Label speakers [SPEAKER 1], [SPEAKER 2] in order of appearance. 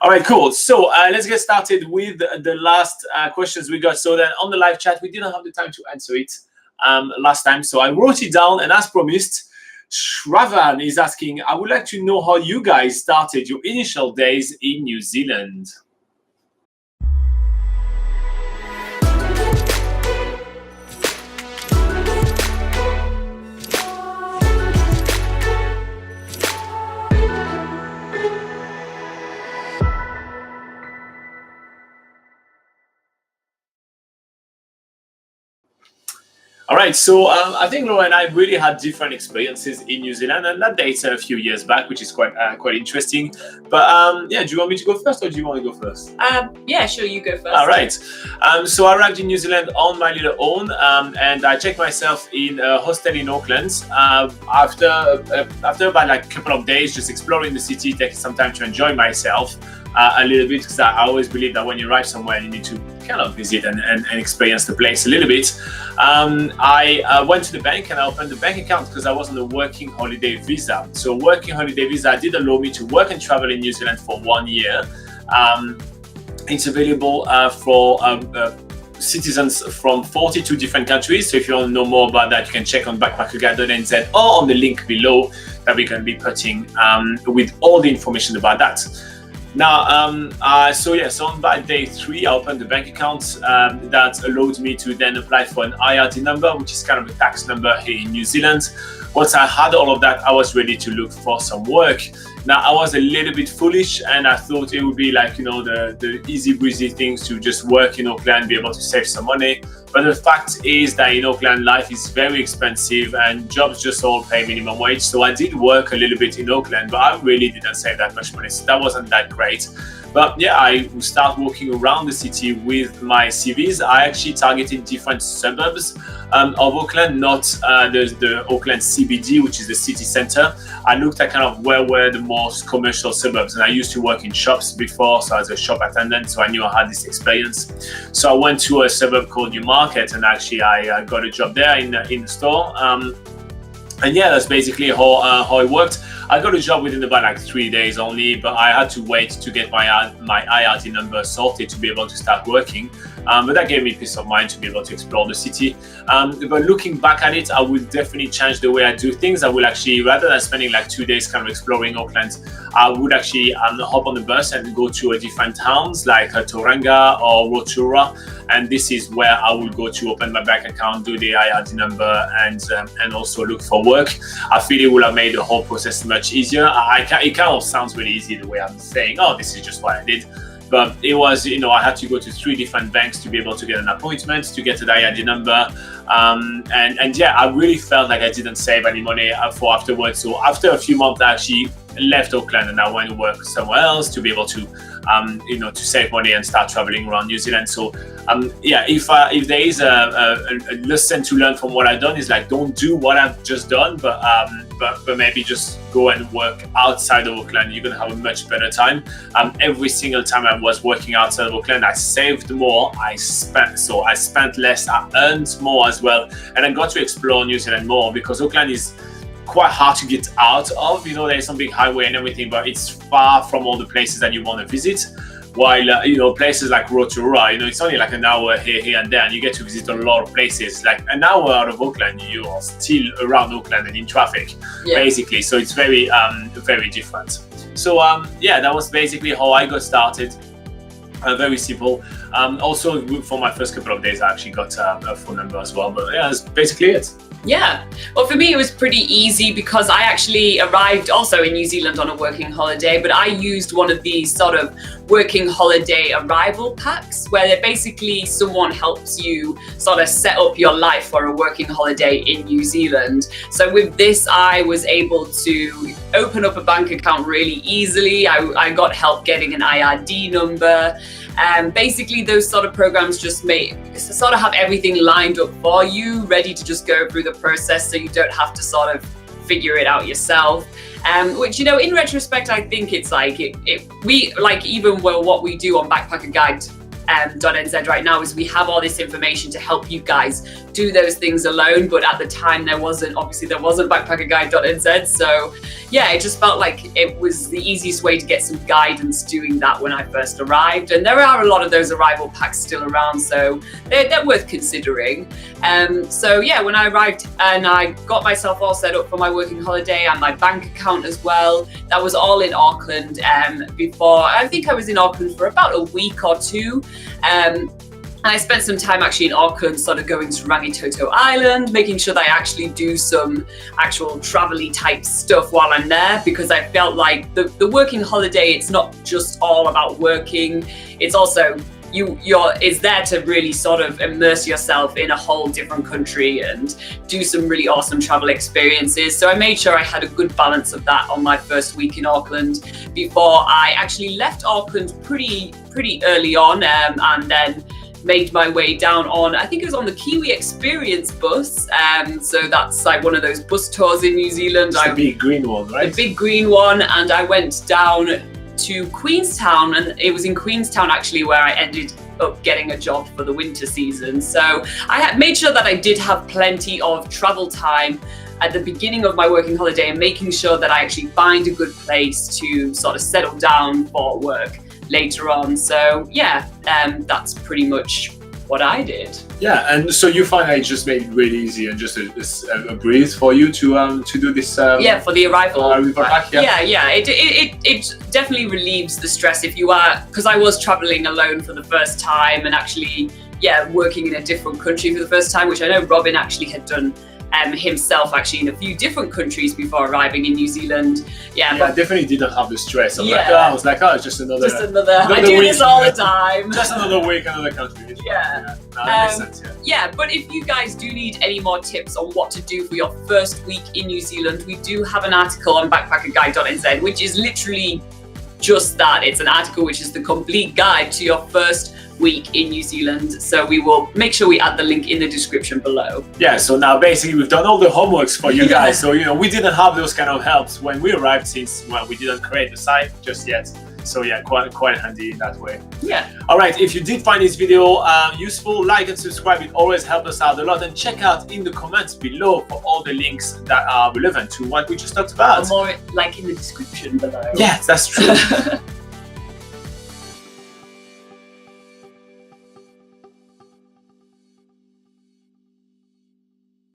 [SPEAKER 1] All right, cool. So let's get started with the last questions we got. So then on the live chat, we didn't have the time to answer it last time. So I wrote it down, and as promised, Shravan is asking, I would like to know how you guys started your initial days in New Zealand. All right, so I think Laura and I really had different experiences in New Zealand, and that dates a few years back, which is quite interesting. But yeah, do you want me to go first, or do you want to go first?
[SPEAKER 2] Yeah, sure, you go first.
[SPEAKER 1] All right. So I arrived in New Zealand on my little own, and I checked myself in a hostel in Auckland. After about like a couple of days, just exploring the city, taking some time to enjoy myself a little bit, because I always believe that when you arrive somewhere, you need to kind of visit and experience the place a little bit. I went to the bank and I opened the bank account because I was on a working holiday visa. So working holiday visa did allow me to work and travel in New Zealand for 1 year. It's available for citizens from 42 different countries. So if you want to know more about that, you can check on BackpackerGuide.NZ or on the link below that we can be putting with all the information about that. Now, so on by day 3, I opened the bank account that allowed me to then apply for an IRD number, which is kind of a tax number here in New Zealand. Once I had all of that, I was ready to look for some work. Now, I was a little bit foolish, and I thought it would be like, you know, the easy breezy things to just work in Auckland, be able to save some money. But the fact is that in Auckland, life is very expensive and jobs just all pay minimum wage. So I did work a little bit in Auckland, but I really didn't save that much money. So that wasn't that great. But yeah, I started walking around the city with my CVs. I actually targeted different suburbs of Auckland, not the Auckland CBD, which is the city center. I looked at kind of where were the most commercial suburbs, and I used to work in shops before, so as a shop attendant, so I knew I had this experience. So I went to a suburb called Newmarket, and actually I got a job there in the store. And yeah, that's basically how it worked. I got a job within about like 3 days only, but I had to wait to get my IRD number sorted to be able to start working. But that gave me peace of mind to be able to explore the city. But looking back at it, I would definitely change the way I do things. I will actually, rather than spending like 2 days kind of exploring Auckland, I would actually hop on the bus and go to a different towns like Tauranga or Rotorua. And this is where I will go to open my bank account, do the IRD number, and also look for work. I feel it would have made the whole process much easier. It kind of sounds really easy the way I'm saying, oh, this is just what I did. But it was, you know, I had to go to 3 different banks to be able to get an appointment, to get an IRD number. And yeah, I really felt like I didn't save any money for afterwards. So after a few months, I actually left Auckland and I went to work somewhere else to be able to, you know, to save money and start traveling around New Zealand. So yeah, if there is a lesson to learn from what I've done, is like, don't do what I've just done, but maybe just go and work outside of Auckland. You're gonna have a much better time. Every single time I was working outside of Auckland, I saved more, I spent less, I earned more as well, and I got to explore New Zealand more, because Auckland is quite hard to get out of. You know, there's some big highway and everything, but it's far from all the places that you want to visit. While you know, places like Rotorua, you know, it's only like an hour here and there, and you get to visit a lot of places. Like an hour out of Auckland, you are still around Auckland and in traffic, basically. So it's very very different. So yeah, that was basically how I got started. Very simple. Also, for my first couple of days, I actually got a phone number as well. But yeah, that's basically it.
[SPEAKER 2] Yeah, well, for me it was pretty easy, because I actually arrived also in New Zealand on a working holiday, but I used one of these sort of working holiday arrival packs, where basically someone helps you sort of set up your life for a working holiday in New Zealand. So with this, I was able to open up a bank account really easily. I got help getting an IRD number. Basically, those sort of programs just sort of have everything lined up for you, ready to just go through the process, so you don't have to sort of figure it out yourself. Which, you know, in retrospect, I think it's like we like, even what we do on Backpacker Guide BackpackerGuide.NZ right now is we have all this information to help you guys do those things alone. But at the time there wasn't BackpackerGuide.NZ. So yeah, it just felt like it was the easiest way to get some guidance doing that when I first arrived. And there are a lot of those arrival packs still around, so they're worth considering. So yeah, when I arrived and I got myself all set up for my working holiday and my bank account as well, that was all in Auckland. Before, I think I was in Auckland for about a week or two. And I spent some time actually in Auckland, sort of going to Rangitoto Island, making sure that I actually do some actual travel-y type stuff while I'm there, because I felt like the working holiday, it's not just all about working. It's also it's there to really sort of immerse yourself in a whole different country and do some really awesome travel experiences. So I made sure I had a good balance of that on my first week in Auckland before I actually left Auckland pretty early on, and then made my way down on, I think it was on the Kiwi Experience bus. So that's like one of those bus tours in New Zealand.
[SPEAKER 1] It's the big green one, right?
[SPEAKER 2] The big green one, and I went down to Queenstown, and it was in Queenstown actually where I ended up getting a job for the winter season. So I had made sure that I did have plenty of travel time at the beginning of my working holiday, and making sure that I actually find a good place to sort of settle down for work later on. So yeah, that's pretty much what I did.
[SPEAKER 1] Yeah, and so you find that it just made it really easy and just a breeze for you to do this.
[SPEAKER 2] Yeah, for the arrival.
[SPEAKER 1] Back, yeah.
[SPEAKER 2] Yeah. It definitely relieves the stress if you are, because I was traveling alone for the first time, and actually, yeah, working in a different country for the first time, which I know Robin actually had done himself actually in a few different countries before arriving in New Zealand. Yeah,
[SPEAKER 1] I definitely didn't have the stress.
[SPEAKER 2] I
[SPEAKER 1] was like, it's just another
[SPEAKER 2] I do
[SPEAKER 1] week.
[SPEAKER 2] This all the time.
[SPEAKER 1] Just another week, another country.
[SPEAKER 2] Yeah.
[SPEAKER 1] No, that makes sense,
[SPEAKER 2] yeah, but if you guys do need any more tips on what to do for your first week in New Zealand, we do have an article on BackpackerGuide.NZ, which is literally just that. It's an article which is the complete guide to your first week in New Zealand. So we will make sure we add the link in the description below.
[SPEAKER 1] Yeah, so now basically we've done all the homeworks for you guys. So, we didn't have those kind of helps when we arrived, since, well, we didn't create the site just yet. So yeah, quite handy in that way.
[SPEAKER 2] Yeah.
[SPEAKER 1] All right, if you did find this video useful, like and subscribe. It always helps us out a lot. And check out in the comments below for all the links that are relevant to what we just talked about.
[SPEAKER 2] Or more like in the description below.
[SPEAKER 1] Yes, that's true.